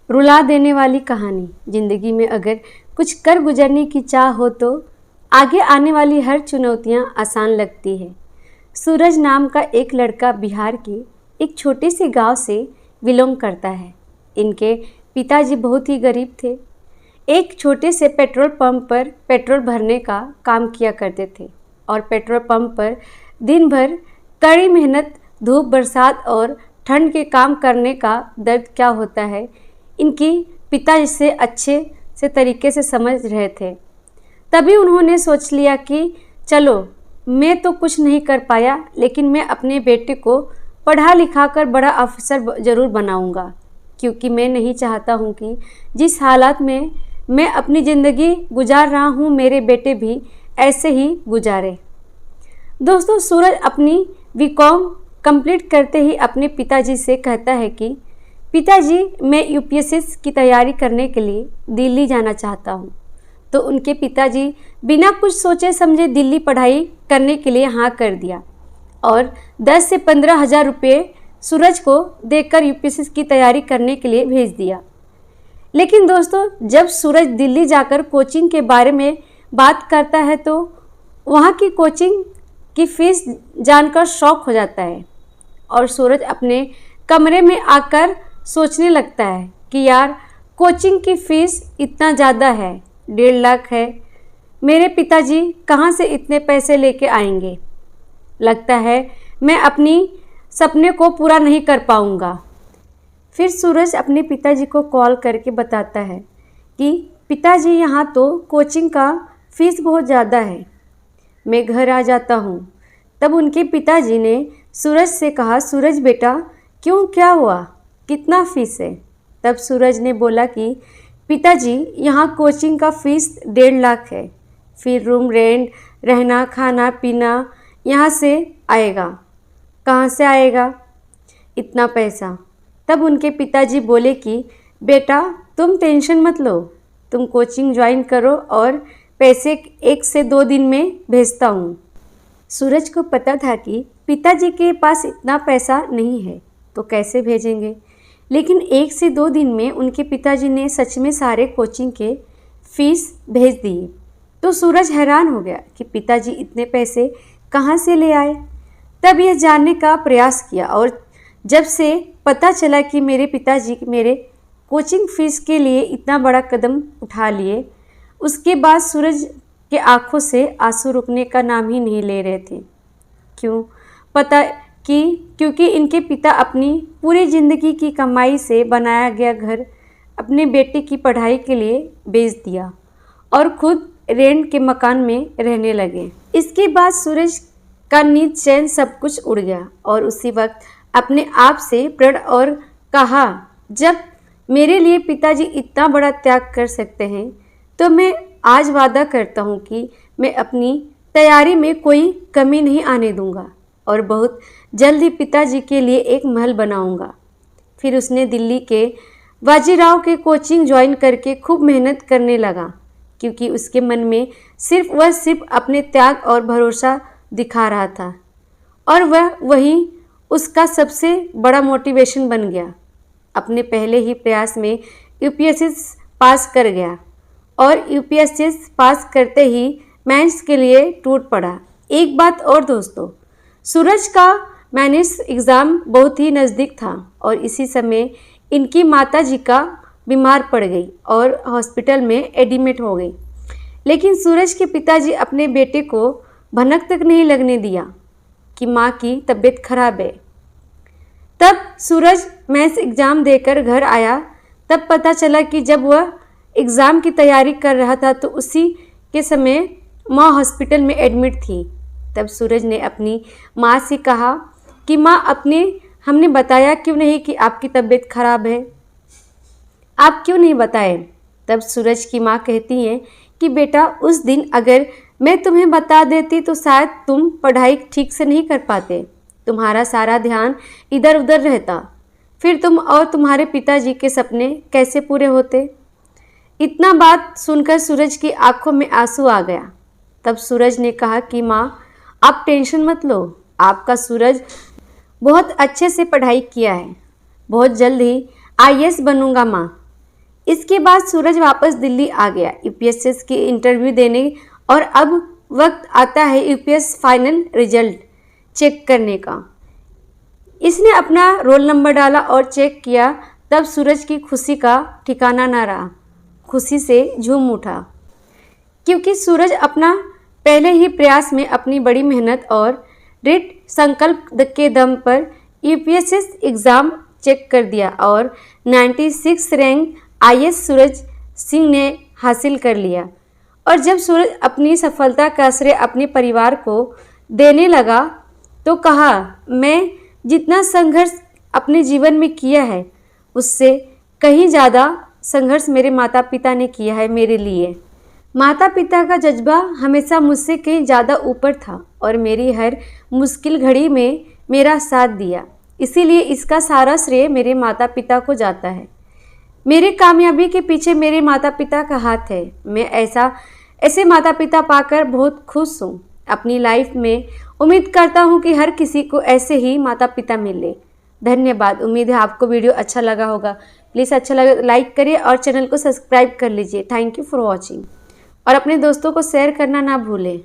रुला देने वाली कहानी। जिंदगी में अगर कुछ कर गुजरने की चाह हो तो आगे आने वाली हर चुनौतियां आसान लगती है। सूरज नाम का एक लड़का बिहार के एक छोटे से गांव से बिलोंग करता है। इनके पिताजी बहुत ही गरीब थे। एक छोटे से पेट्रोल पंप पर पेट्रोल भरने का काम किया करते थे और पेट्रोल पंप पर दिन भर कड़ी मेहनत, धूप, बरसात और ठंड के काम करने का दर्द क्या होता है इनकी पिता इसे अच्छे से तरीके से समझ रहे थे। तभी उन्होंने सोच लिया कि चलो, मैं तो कुछ नहीं कर पाया, लेकिन मैं अपने बेटे को पढ़ा लिखा कर बड़ा अफसर ज़रूर बनाऊंगा, क्योंकि मैं नहीं चाहता हूं कि जिस हालात में मैं अपनी ज़िंदगी गुजार रहा हूं मेरे बेटे भी ऐसे ही गुजारे। दोस्तों, सूरज अपनी बीकॉम कंप्लीट करते ही अपने पिताजी से कहता है कि पिताजी, मैं यूपीएससी की तैयारी करने के लिए दिल्ली जाना चाहता हूँ। तो उनके पिताजी बिना कुछ सोचे समझे दिल्ली पढ़ाई करने के लिए हाँ कर दिया और 10 से 15 हज़ार रुपये सूरज को देकर यूपीएससी की तैयारी करने के लिए भेज दिया। लेकिन दोस्तों, जब सूरज दिल्ली जाकर कोचिंग के बारे में बात करता है तो वहाँ की कोचिंग की फ़ीस जानकर शॉक हो जाता है और सूरज अपने कमरे में आकर सोचने लगता है कि यार, कोचिंग की फ़ीस इतना ज़्यादा है, 1.5 लाख है। मेरे पिताजी कहाँ से इतने पैसे लेके आएंगे? लगता है मैं अपनी सपने को पूरा नहीं कर पाऊँगा। फिर सूरज अपने पिताजी को कॉल करके बताता है कि पिताजी, यहाँ तो कोचिंग का फ़ीस बहुत ज़्यादा है, मैं घर आ जाता हूँ। तब उनके पिताजी ने सूरज से कहा, सूरज बेटा, क्यों, क्या हुआ, कितना फ़ीस है? तब सूरज ने बोला कि पिताजी, यहाँ कोचिंग का फ़ीस 1.5 लाख है, फिर रूम रेंट, रहना, खाना पीना यहाँ से आएगा। कहाँ से आएगा इतना पैसा? तब उनके पिताजी बोले कि बेटा, तुम टेंशन मत लो, तुम कोचिंग ज्वाइन करो और पैसे 1 से 2 दिन में भेजता हूँ। सूरज को पता था कि पिताजी के पास इतना पैसा नहीं है तो कैसे भेजेंगे, लेकिन 1 से 2 दिन में उनके पिताजी ने सच में सारे कोचिंग के फ़ीस भेज दिए। तो सूरज हैरान हो गया कि पिताजी इतने पैसे कहाँ से ले आए। तब यह जानने का प्रयास किया और जब से पता चला कि मेरे पिताजी मेरे कोचिंग फ़ीस के लिए इतना बड़ा कदम उठा लिए, उसके बाद सूरज के आँखों से आंसू रुकने का नाम ही नहीं ले रहे थे। क्यों? पता कि क्योंकि इनके पिता अपनी पूरी ज़िंदगी की कमाई से बनाया गया घर अपने बेटे की पढ़ाई के लिए बेच दिया और खुद रेंट के मकान में रहने लगे। इसके बाद सूरज का नींद, चैन सब कुछ उड़ गया और उसी वक्त अपने आप से प्रण और कहा, जब मेरे लिए पिताजी इतना बड़ा त्याग कर सकते हैं तो मैं आज वादा करता हूँ कि मैं अपनी तैयारी में कोई कमी नहीं आने दूँगा और बहुत जल्द ही पिताजी के लिए एक महल बनाऊँगा। फिर उसने दिल्ली के बाजीराव के कोचिंग ज्वाइन करके खूब मेहनत करने लगा, क्योंकि उसके मन में सिर्फ अपने त्याग और भरोसा दिखा रहा था और वही उसका सबसे बड़ा मोटिवेशन बन गया। अपने पहले ही प्रयास में यूपीएससी पास कर गया और यूपीएससी पास करते ही मेंस के लिए टूट पड़ा। एक बात और दोस्तों, सूरज का मेंस एग्ज़ाम बहुत ही नज़दीक था और इसी समय इनकी माताजी का बीमार पड़ गई और हॉस्पिटल में एडमिट हो गई। लेकिन सूरज के पिताजी अपने बेटे को भनक तक नहीं लगने दिया कि माँ की तबीयत खराब है। तब सूरज मेंस एग्ज़ाम देकर घर आया, तब पता चला कि जब वह एग्ज़ाम की तैयारी कर रहा था तो उसी के समय माँ हॉस्पिटल में एडमिट थी। तब सूरज ने अपनी माँ से कहा कि माँ, हमने बताया क्यों नहीं कि आपकी तबीयत खराब है? आप क्यों नहीं बताए? तब सूरज की माँ कहती हैं कि बेटा, उस दिन अगर मैं तुम्हें बता देती तो शायद तुम पढ़ाई ठीक से नहीं कर पाते, तुम्हारा सारा ध्यान इधर उधर रहता, फिर तुम और तुम्हारे पिताजी के सपने कैसे पूरे होते। इतना बात सुनकर सूरज की आंखों में आंसू आ गया। तब सूरज ने कहा कि माँ, आप टेंशन मत लो, आपका सूरज बहुत अच्छे से पढ़ाई किया है, बहुत जल्द ही आईएएस बनूंगा माँ। इसके बाद सूरज वापस दिल्ली आ गया यूपीएससी की इंटरव्यू देने, और अब वक्त आता है यूपीएससी फाइनल रिजल्ट चेक करने का। इसने अपना रोल नंबर डाला और चेक किया, तब सूरज की खुशी का ठिकाना न रहा। खुशी से झूम उठा, क्योंकि सूरज अपना पहले ही प्रयास में अपनी बड़ी मेहनत और दृढ़ संकल्प के दम पर यूपीएससी एग्ज़ाम चेक कर दिया और 96 रैंक आईएएस सूरज सिंह ने हासिल कर लिया। और जब सूरज अपनी सफलता का श्रेय अपने परिवार को देने लगा तो कहा, मैं जितना संघर्ष अपने जीवन में किया है उससे कहीं ज़्यादा संघर्ष मेरे माता पिता ने किया है मेरे लिए। माता पिता का जज्बा हमेशा मुझसे कहीं ज़्यादा ऊपर था और मेरी हर मुश्किल घड़ी में मेरा साथ दिया, इसीलिए इसका सारा श्रेय मेरे माता पिता को जाता है। मेरी कामयाबी के पीछे मेरे माता पिता का हाथ है। मैं ऐसे माता पिता पाकर बहुत खुश हूँ। अपनी लाइफ में उम्मीद करता हूँ कि हर किसी को ऐसे ही माता पिता मिले। धन्यवाद। उम्मीद है आपको वीडियो अच्छा लगा होगा। प्लीज़ अच्छा लगे लाइक करिए और चैनल को सब्सक्राइब कर लीजिए। Thank you for watching. और अपने दोस्तों को शेयर करना ना भूलें।